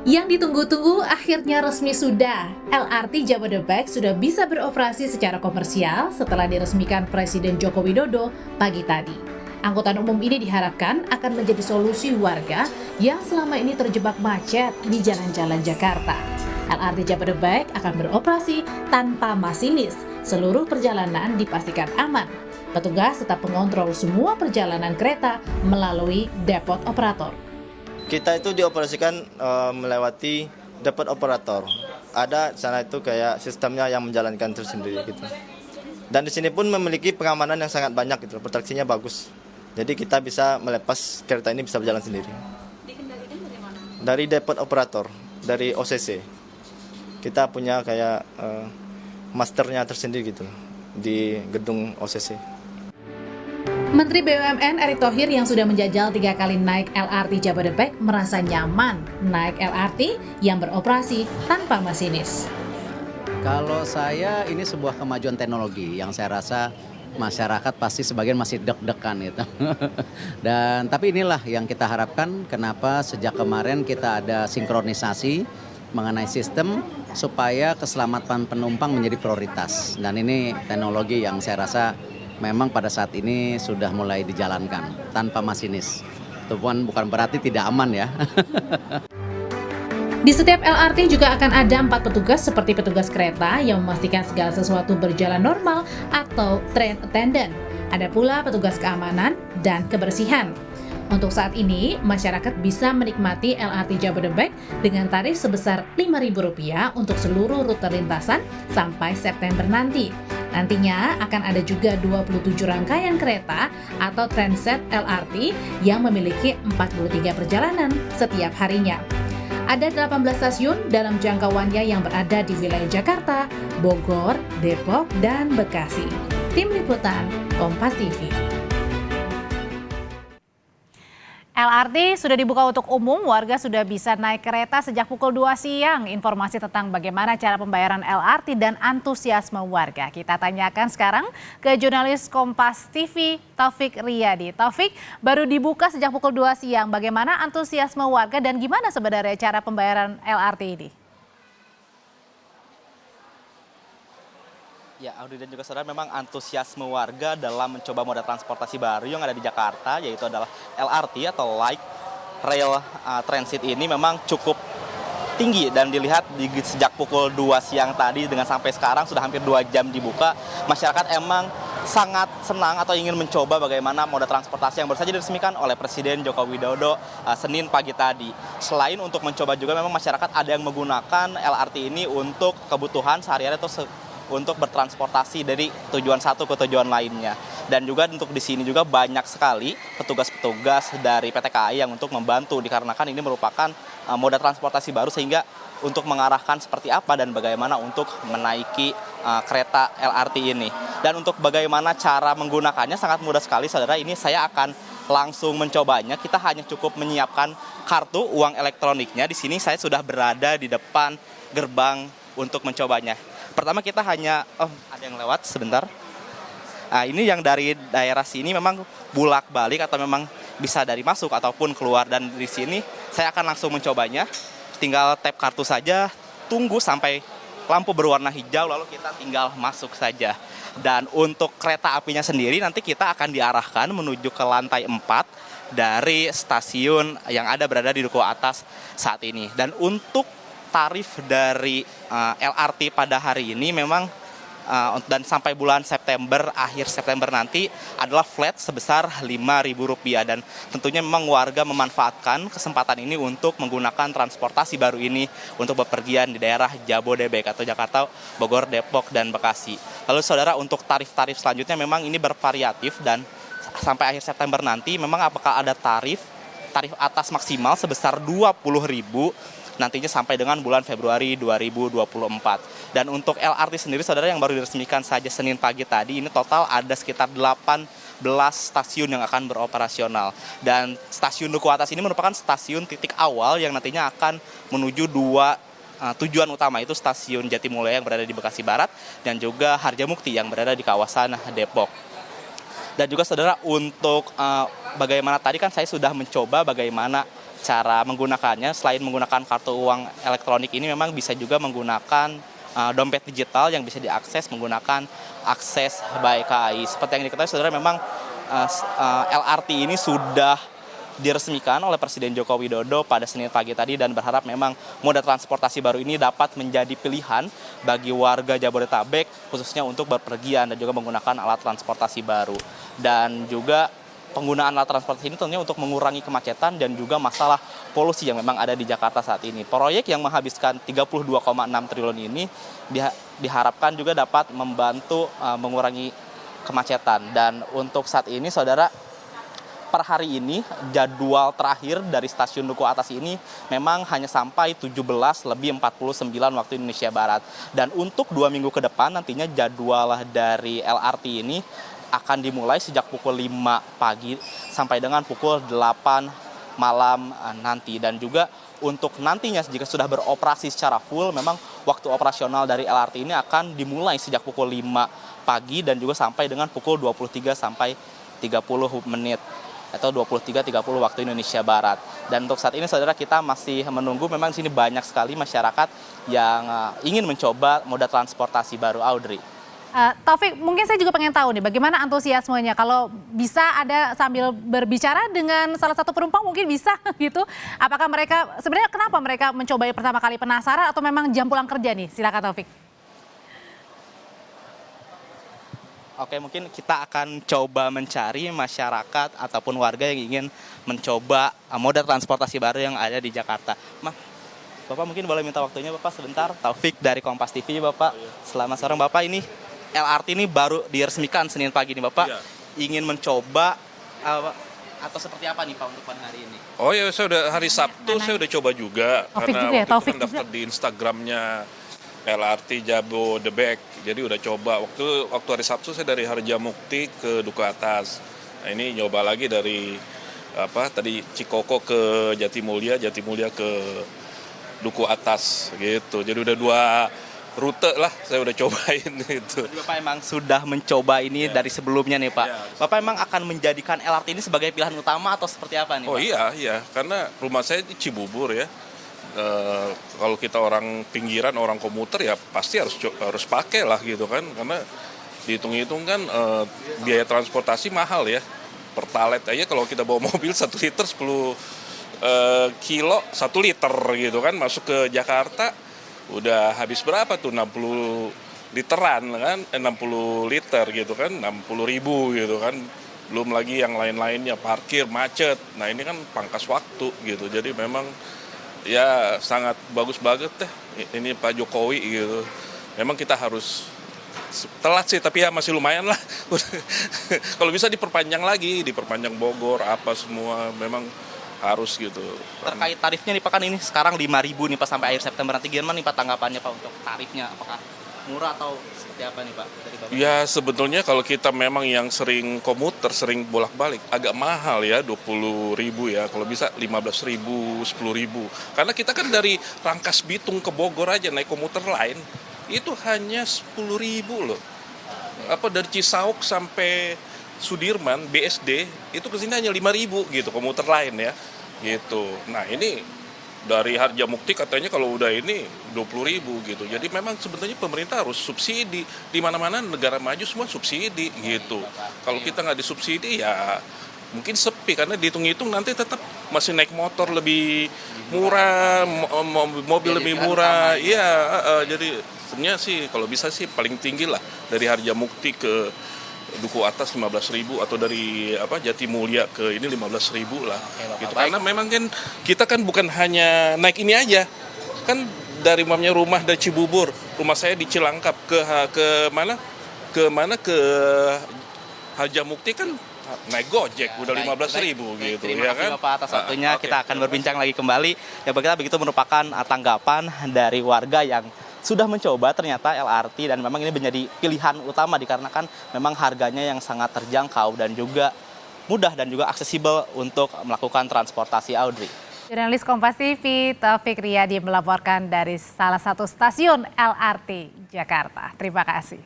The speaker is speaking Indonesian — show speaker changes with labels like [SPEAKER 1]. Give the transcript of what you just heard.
[SPEAKER 1] Yang ditunggu-tunggu akhirnya resmi sudah. LRT Jabodebek sudah bisa beroperasi secara komersial setelah diresmikan Presiden Joko Widodo pagi tadi. Angkutan umum ini diharapkan akan menjadi solusi warga yang selama ini terjebak macet di jalan-jalan Jakarta. LRT Jabodebek akan beroperasi tanpa masinis. Seluruh perjalanan dipastikan aman. Petugas tetap mengontrol semua perjalanan kereta melalui depot operator.
[SPEAKER 2] Kita itu dioperasikan melewati depot operator. Ada sana itu kayak sistemnya yang menjalankan tersendiri gitu. Dan di sini pun memiliki pengamanan yang sangat banyak gitu, proteksinya bagus. Jadi kita bisa melepas kereta ini bisa berjalan sendiri.
[SPEAKER 3] Dikendalikan bagaimana?
[SPEAKER 2] Dari depot operator, dari OCC. Kita punya kayak masternya tersendiri gitu di gedung OCC.
[SPEAKER 1] Menteri BUMN Erick Thohir yang sudah menjajal 3 kali naik LRT Jabodebek merasa nyaman naik LRT yang beroperasi tanpa masinis.
[SPEAKER 4] Kalau saya ini sebuah kemajuan teknologi yang saya rasa masyarakat pasti sebagian masih deg-degan gitu. Dan tapi inilah yang kita harapkan kenapa sejak kemarin kita ada sinkronisasi mengenai sistem supaya keselamatan penumpang menjadi prioritas. Dan ini teknologi yang saya rasa memang pada saat ini sudah mulai dijalankan tanpa masinis. Itu pun bukan berarti tidak aman ya.
[SPEAKER 1] Di setiap LRT juga akan ada 4 petugas seperti petugas kereta yang memastikan segala sesuatu berjalan normal atau train attendant. Ada pula petugas keamanan dan kebersihan. Untuk saat ini, masyarakat bisa menikmati LRT Jabodebek dengan tarif sebesar Rp5.000 untuk seluruh rute lintasan sampai September nanti. Nantinya akan ada juga 27 rangkaian kereta atau transit LRT yang memiliki 43 perjalanan setiap harinya. Ada 18 stasiun dalam jangkauannya yang berada di wilayah Jakarta, Bogor, Depok, dan Bekasi. Tim Liputan, Kompas TV.
[SPEAKER 3] LRT sudah dibuka untuk umum, warga sudah bisa naik kereta sejak pukul 2 siang. Informasi tentang bagaimana cara pembayaran LRT dan antusiasme warga. Kita tanyakan sekarang ke jurnalis Kompas TV, Taufik Riyadi. Taufik, baru dibuka sejak pukul 2 siang. Bagaimana antusiasme warga dan gimana sebenarnya cara pembayaran LRT ini?
[SPEAKER 5] Ya, Audi dan juga saudara, memang antusiasme warga dalam mencoba moda transportasi baru yang ada di Jakarta, yaitu adalah LRT atau Light Rail Transit ini memang cukup tinggi dan dilihat sejak pukul 2 siang tadi dengan sampai sekarang sudah hampir 2 jam dibuka. Masyarakat emang sangat senang atau ingin mencoba bagaimana moda transportasi yang baru saja diresmikan oleh Presiden Joko Widodo Senin pagi tadi. Selain untuk mencoba juga memang masyarakat ada yang menggunakan LRT ini untuk kebutuhan sehari-hari atau untuk bertransportasi dari tujuan satu ke tujuan lainnya. Dan juga untuk di sini juga banyak sekali petugas-petugas dari PT KAI yang untuk membantu dikarenakan ini merupakan moda transportasi baru sehingga untuk mengarahkan seperti apa dan bagaimana untuk menaiki kereta LRT ini. Dan untuk bagaimana cara menggunakannya sangat mudah sekali saudara, ini saya akan langsung mencobanya. Kita hanya cukup menyiapkan kartu uang elektroniknya. Di sini saya sudah berada di depan gerbang untuk mencobanya. Pertama kita hanya, ada yang lewat sebentar. Nah, ini yang dari daerah sini memang bolak-balik atau memang bisa dari masuk ataupun keluar. Dan di sini saya akan langsung mencobanya. Tinggal tap kartu saja, tunggu sampai lampu berwarna hijau lalu kita tinggal masuk saja. Dan untuk kereta apinya sendiri nanti kita akan diarahkan menuju ke lantai 4 dari stasiun yang ada berada di duku atas saat ini. Dan untuk tarif dari LRT pada hari ini memang dan sampai bulan September, akhir September nanti adalah flat sebesar Rp5.000 dan tentunya memang warga memanfaatkan kesempatan ini untuk menggunakan transportasi baru ini untuk bepergian di daerah Jabodebek atau Jakarta, Bogor, Depok, dan Bekasi. Lalu saudara, untuk tarif-tarif selanjutnya memang ini bervariatif dan sampai akhir September nanti memang apakah ada tarif atas maksimal sebesar Rp20.000 nantinya sampai dengan bulan Februari 2024. Dan untuk LRT sendiri saudara yang baru diresmikan saja Senin pagi tadi, ini total ada sekitar 18 stasiun yang akan beroperasional. Dan stasiun Duku Atas ini merupakan stasiun titik awal yang nantinya akan menuju 2 tujuan utama, itu stasiun Jatimulya yang berada di Bekasi Barat dan juga Harjamukti yang berada di kawasan Depok. Dan juga saudara, untuk bagaimana tadi kan saya sudah mencoba bagaimana cara menggunakannya selain menggunakan kartu uang elektronik ini memang bisa juga menggunakan dompet digital yang bisa diakses menggunakan akses by KAI. Seperti yang diketahui saudara, memang LRT ini sudah diresmikan oleh Presiden Joko Widodo pada Senin pagi tadi dan berharap memang moda transportasi baru ini dapat menjadi pilihan bagi warga Jabodetabek khususnya untuk berpergian dan juga menggunakan alat transportasi baru. Dan juga penggunaan alat transportasi ini tentunya untuk mengurangi kemacetan dan juga masalah polusi yang memang ada di Jakarta saat ini. Proyek yang menghabiskan 32,6 triliun ini diharapkan juga dapat membantu mengurangi kemacetan. Dan untuk saat ini saudara, per hari ini jadwal terakhir dari stasiun Duku Atas ini memang hanya sampai 17:49 waktu Indonesia Barat. Dan untuk 2 minggu ke depan nantinya jadwal dari LRT ini akan dimulai sejak pukul 5 pagi sampai dengan pukul 8 malam nanti. Dan juga untuk nantinya jika sudah beroperasi secara full, memang waktu operasional dari LRT ini akan dimulai sejak pukul 5 pagi dan juga sampai dengan pukul 23 sampai 30 menit atau 23.30 waktu Indonesia Barat. Dan untuk saat ini saudara, kita masih menunggu, memang di sini banyak sekali masyarakat yang ingin mencoba moda transportasi baru, Audrey.
[SPEAKER 3] Taufik, mungkin saya juga pengen tahu nih bagaimana antusiasmenya. Kalau bisa ada sambil berbicara dengan salah satu penumpang mungkin bisa gitu. Apakah mereka, sebenarnya kenapa mereka mencoba pertama kali, penasaran atau memang jam pulang kerja nih? Silakan Taufik.
[SPEAKER 5] Oke, mungkin kita akan coba mencari masyarakat ataupun warga yang ingin mencoba moda transportasi baru yang ada di Jakarta. Bapak mungkin boleh minta waktunya Bapak sebentar. Taufik dari Kompas TV, Bapak. Selamat sore Bapak, ini LRT ini baru diresmikan Senin pagi nih Bapak. Ingin mencoba atau seperti apa nih Pak untuk pada hari ini?
[SPEAKER 6] Oh ya, saya udah hari Sabtu saya udah coba juga.
[SPEAKER 3] Taufik
[SPEAKER 6] karena
[SPEAKER 3] juga ya,
[SPEAKER 6] waktu
[SPEAKER 3] Taufik
[SPEAKER 6] itu kan daftar di Instagramnya LRT Jabodebek. Jadi udah coba. Waktu hari Sabtu saya dari Harjamukti ke Duku Atas. Nah, ini nyoba lagi dari tadi Cikoko ke Jatimulya ke Duku Atas gitu. Jadi udah 2 rute lah saya udah cobain gitu.
[SPEAKER 5] Jadi Bapak emang sudah mencoba ini dari sebelumnya nih Pak. Bapak emang akan menjadikan LRT ini sebagai pilihan utama atau seperti apa nih Pak?
[SPEAKER 6] Oh iya, karena rumah saya di Cibubur ya. Kalau kita orang pinggiran, orang komuter ya pasti harus pakai lah gitu kan, karena dihitung-hitung kan biaya transportasi mahal ya. Pertalite aja kalau kita bawa mobil 1 liter 10 kilo 1 liter gitu kan, masuk ke Jakarta udah habis berapa tuh, 60 literan kan, 60 liter gitu kan, 60.000 gitu kan. Belum lagi yang lain-lainnya, parkir, macet. Nah ini kan pangkas waktu gitu, jadi memang ya sangat bagus banget deh ini Pak Jokowi gitu. Memang kita harus telat sih, tapi ya masih lumayan lah. Kalau bisa diperpanjang lagi, diperpanjang Bogor, apa semua memang harus gitu.
[SPEAKER 5] Terkait tarifnya nih Pak, kan ini sekarang 5.000 nih Pak sampai akhir September nanti, gimana nih Pak tanggapannya Pak untuk tarifnya? Apakah murah atau seperti apa nih Pak dari Bapak?
[SPEAKER 6] Ya sebetulnya kalau kita memang yang sering komuter, sering bolak-balik, agak mahal ya, 20.000 ya. Kalau bisa 15.000, 10.000. Karena kita kan dari Rangkas Bitung ke Bogor aja naik komuter lain, itu hanya 10.000 loh. Dari Cisauk sampai Sudirman, BSD, itu ke sini hanya 5.000 gitu, komuter lain ya. Gitu. Nah ini dari Harjamukti katanya kalau udah ini 20.000 gitu. Jadi memang sebenarnya pemerintah harus subsidi. Di mana-mana negara maju semua subsidi gitu. Kalau kita nggak disubsidi ya mungkin sepi, karena dihitung-hitung nanti tetap masih naik motor lebih murah, mobil lebih murah. Iya, jadi sebenarnya sih kalau bisa sih paling tinggi lah dari Harjamukti ke Duku Atas 15.000 atau dari Jatimulya ke ini 15.000 lah. Gitu. Karena memang kan kita kan bukan hanya naik ini aja. Kan dari rumah dari Cibubur, rumah saya di Cilangkap ke mana? Ke Harjamukti kan naik Gojek udah 15.000 gitu.
[SPEAKER 5] Terima kasih
[SPEAKER 6] kan?
[SPEAKER 5] Bapak atas waktunya. Kita akan berbincang lagi kembali. Ya begitu merupakan tanggapan dari warga yang sudah mencoba ternyata LRT, dan memang ini menjadi pilihan utama dikarenakan memang harganya yang sangat terjangkau dan juga mudah dan juga aksesibel untuk melakukan transportasi, Audrey.
[SPEAKER 3] Jurnalis Kompas TV Taufik Riyadi melaporkan dari salah satu stasiun LRT Jakarta. Terima kasih.